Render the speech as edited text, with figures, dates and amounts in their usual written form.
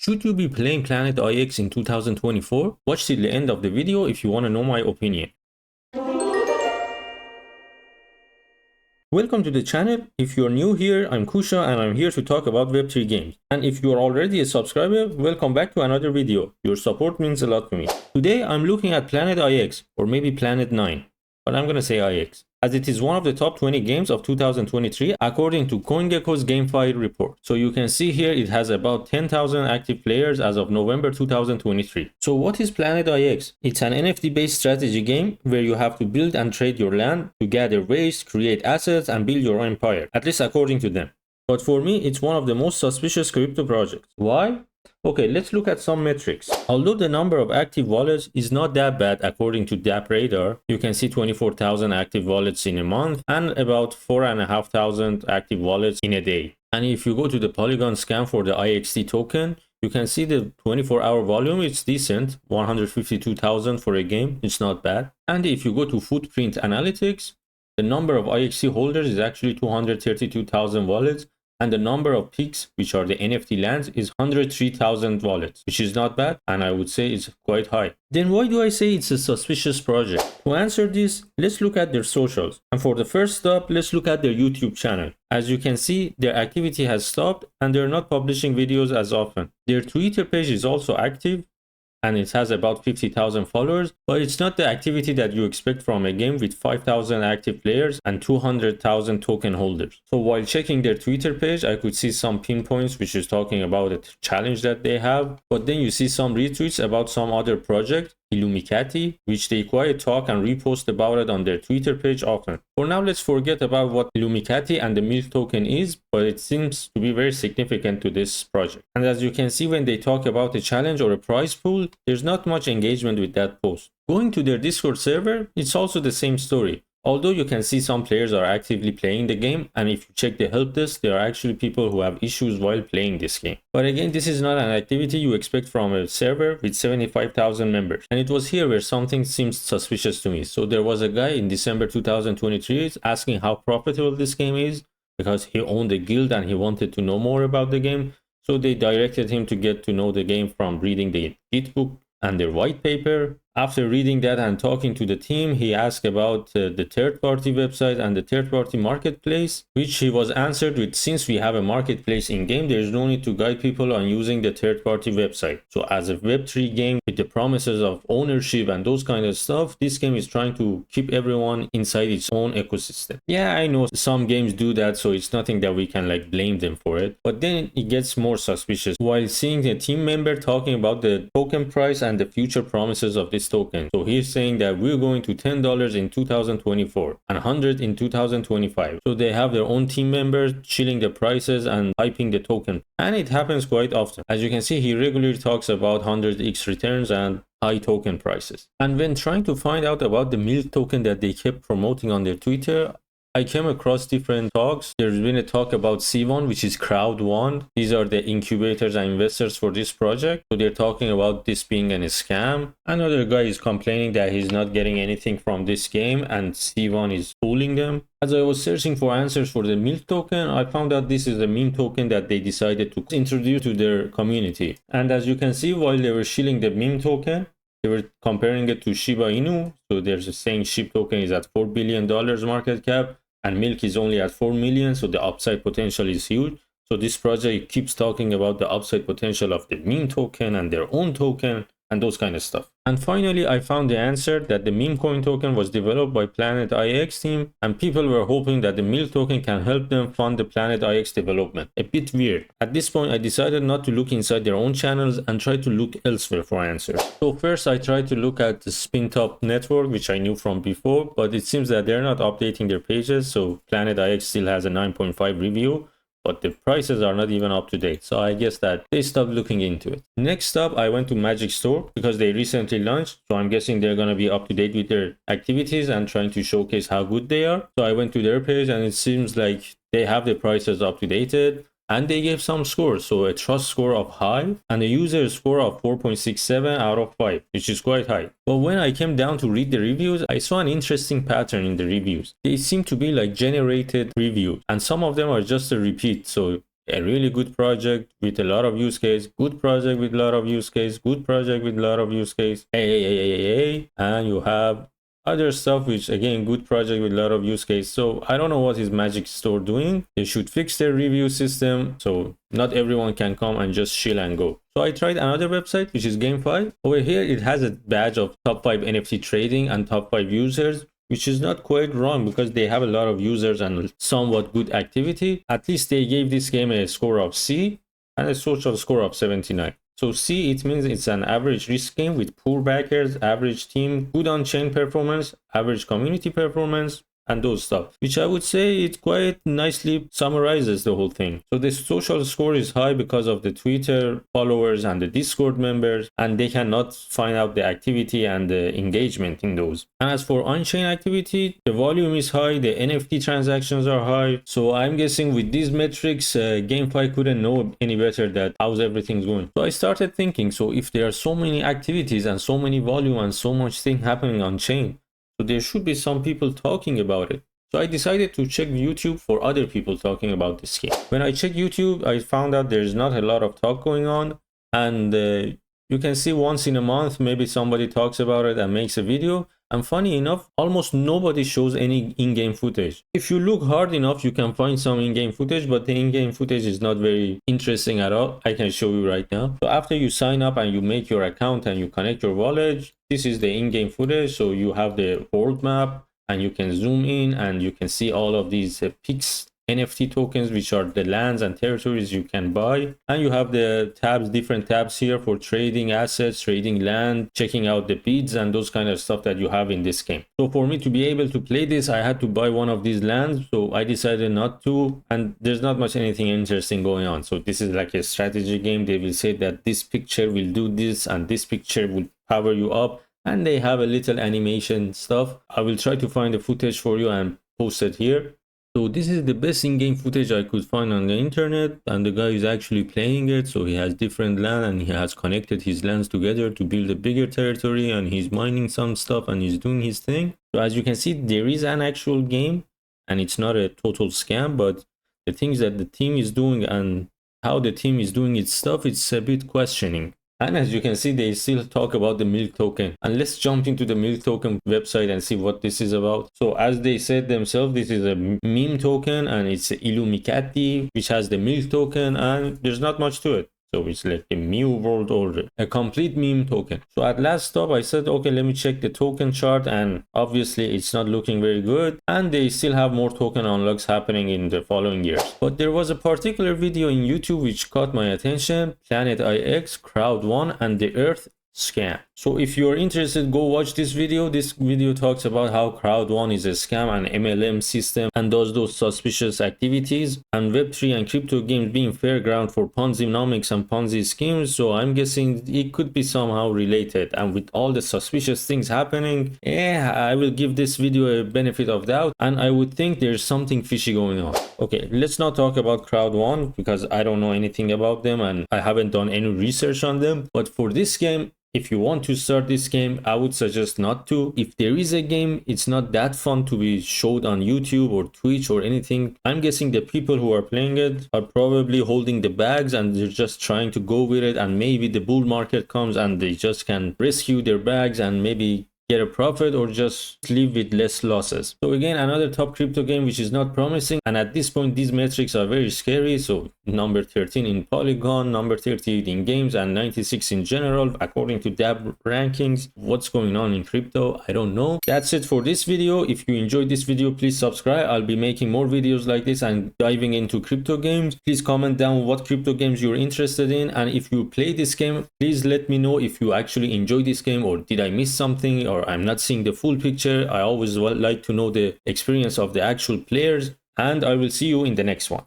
Should you be playing Planet IX in 2024? Watch till the end of the video if you want to know my opinion. Welcome to the channel. If you're new here, I'm Kusha and I'm here to talk about Web3 games. And if you're already a subscriber, welcome back to another video. Your support means a lot to me. Today I'm looking at Planet IX, or maybe Planet 9, but I'm gonna say IX, as it is one of the top 20 games of 2023 according to CoinGecko's gamefi report. So you can see here it has about 10,000 active players as of November 2023. So what is Planet IX? It's an NFT based strategy game where you have to build and trade your land to gather waste, create assets and build your empire, at least according to them. But for me, it's one of the most suspicious crypto projects. Why? Okay, let's look at some metrics. Although the number of active wallets is not that bad according to DApp Radar, you can see 24,000 active wallets in a month and about 4,500 active wallets in a day. And if you go to the Polygon scan for the IXT token, you can see the 24-hour volume, it's decent, 152,000 for a game, it's not bad. And if you go to Footprint Analytics, the number of IXT holders is actually 232,000 wallets. And the number of picks, which are the NFT lands, is 103,000 wallets, which is not bad, and I would say it's quite high. Then why do I say it's a suspicious project? To answer this, let's look at their socials. And for the first stop, let's look at their YouTube channel. As you can see, their activity has stopped and they're not publishing videos as often. Their Twitter page is also active, and it has about 50,000 followers, but it's not the activity that you expect from a game with 5,000 active players and 200,000 token holders. So while checking their Twitter page, I could see some pinpoints which is talking about a challenge that they have, but then you see some retweets about some other project, Illumicati, which they quite talk and repost about it on their Twitter page often. For now, let's forget about what Illumicati and the MILK token is, but it seems to be very significant to this project. And as you can see, when they talk about a challenge or a prize pool, there's not much engagement with that post. Going to their Discord server, it's also the same story. Although you can see some players are actively playing the game, and if you check the help desk, there are actually people who have issues while playing this game. But again, this is not an activity you expect from a server with 75,000 members. And it was here where something seems suspicious to me. So there was a guy in December 2023 asking how profitable this game is, because he owned a guild and he wanted to know more about the game. So they directed him to get to know the game from reading the Gitbook and their white paper. After reading that and talking to the team, he asked about the third-party website and the third-party marketplace, which he was answered with, since we have a marketplace in-game, there is no need to guide people on using the third-party website. So as a Web3 game with the promises of ownership and those kind of stuff, this game is trying to keep everyone inside its own ecosystem. Yeah, I know some games do that, so it's nothing that we can like blame them for it. But then it gets more suspicious while seeing a team member talking about the token price and the future promises of this token. So he's saying that we're going to $10 in 2024 and 100 in 2025. So they have their own team members chilling the prices and hyping the token. And it happens quite often. As you can see, he regularly talks about 100x returns and high token prices. And when trying to find out about the MILK token that they kept promoting on their Twitter, I came across different talks. There's been a talk about C1, which is Crowd One. These are the incubators and investors for this project. So they're talking about this being a scam. Another guy is complaining that he's not getting anything from this game and C1 is fooling them. As I was searching for answers for the MILK token, I found out this is a meme token that they decided to introduce to their community. And as you can see, while they were shilling the meme token, they were comparing it to Shiba Inu. So there's a saying SHIB token is at $4 billion market cap. And MILK is only at 4 million, so the upside potential is huge. So this project keeps talking about the upside potential of the meme token and their own token and those kind of stuff. And finally, I found the answer that the meme coin token was developed by Planet IX team, and people were hoping that the MILK token can help them fund the Planet IX development. A bit weird. At this point, I decided not to look inside their own channels and try to look elsewhere for answers. So first, I tried to look at the SpinTop network, which I knew from before, but it seems that they're not updating their pages. So Planet IX still has a 9.5 review, but the prices are not even up to date. So I guess that they stopped looking into it. Next up, I went to Magic Store because they recently launched. So I'm guessing they're going to be up to date with their activities and trying to showcase how good they are. So I went to their page and it seems like they have the prices up to date. And they gave some scores, so a trust score of high and a user score of 4.67 out of 5, which is quite high. But when I came down to read the reviews, I saw an interesting pattern in the reviews. They seem to be like generated reviews, and some of them are just a repeat. So a really good project with a lot of use case, good project with a lot of use case, good project with a lot of use case, and you have other stuff which again good project with a lot of use case. So I don't know what is Magic Store doing. They should fix their review system so not everyone can come and just chill and go. So I tried another website which is gamefi. Over here it has a badge of top 5 NFT trading and top 5 users, which is not quite wrong because they have a lot of users and somewhat good activity. At least they gave this game a score of C and a social score of 79. So C, it means it's an average risk game with poor backers, average team, good on-chain performance, average community performance, and those stuff, which I would say it quite nicely summarizes the whole thing. So the social score is high because of the Twitter followers and the Discord members, and they cannot find out the activity and the engagement in those. And as for on-chain activity, the volume is high, the NFT transactions are high. So I'm guessing with these metrics, GameFi couldn't know any better that how's everything's going. So I started thinking, so if there are so many activities and so many volume and so much thing happening on chain, so there should be some people talking about it. So I decided to check YouTube for other people talking about this game. When I checked YouTube, I found out there's not a lot of talk going on. And you can see once in a month, maybe somebody talks about it and makes a video. And funny enough, almost nobody shows any in-game footage. If you look hard enough, you can find some in-game footage, but the in-game footage is not very interesting at all. I can show you right now. So after you sign up and you make your account and you connect your wallet, this is the in-game footage. So you have the world map and you can zoom in and you can see all of these pics, NFT tokens, which are the lands and territories you can buy. And you have the tabs, different tabs here for trading assets, trading land, checking out the bids and those kind of stuff that you have in this game. So for me to be able to play this, I had to buy one of these lands. So I decided not to, and there's not much anything interesting going on. So this is like a strategy game. They will say that this picture will do this and this picture will power you up. And they have a little animation stuff. I will try to find the footage for you and post it here. So this is the best in-game footage I could find on the internet, and the guy is actually playing it. So he has different land and he has connected his lands together to build a bigger territory, and he's mining some stuff and he's doing his thing. So as you can see, there is an actual game and it's not a total scam, but the things that the team is doing and how the team is doing its stuff, it's a bit questioning. And as you can see, they still talk about the milk token. And let's jump into the milk token website and see what this is about. So as they said themselves, this is a meme token and it's Illumicati, which has the milk token, and there's not much to it. So it's like a Mew World Order, a complete meme token. So at last stop, I said, okay, let me check the token chart, and obviously it's not looking very good. And they still have more token unlocks happening in the following years. But there was a particular video in YouTube which caught my attention: Planet IX, Crowd 1, and the Earth scam. So if you're interested, go watch this video. This video talks about how Crowd 1 is a scam and MLM system and does those suspicious activities, and Web3 and crypto games being fair ground for Ponzi-nomics and Ponzi schemes. So I'm guessing it could be somehow related, and with all the suspicious things happening, I will give this video a benefit of doubt, and I would think there's something fishy going on. Okay, let's not talk about Crowd 1 because I don't know anything about them and I haven't done any research on them. But for this game, if you want to start this game, I would suggest not to. If there is a game, it's not that fun to be showed on YouTube or Twitch or anything. I'm guessing the people who are playing it are probably holding the bags and they're just trying to go with it, and maybe the bull market comes and they just can rescue their bags and maybe get a profit or just live with less losses. So again, another top crypto game which is not promising, and at this point these metrics are very scary. So number 13 in Polygon, number 38 in games, and 96 in general according to DAB rankings. What's going on in crypto? I don't know. That's it for this video. If you enjoyed this video, please subscribe. I'll be making more videos like this and diving into crypto games. Please comment down what crypto games you're interested in, and if you play this game, please let me know if you actually enjoy this game or did I miss something or I'm not seeing the full picture. I always like to know the experience of the actual players, and I will see you in the next one.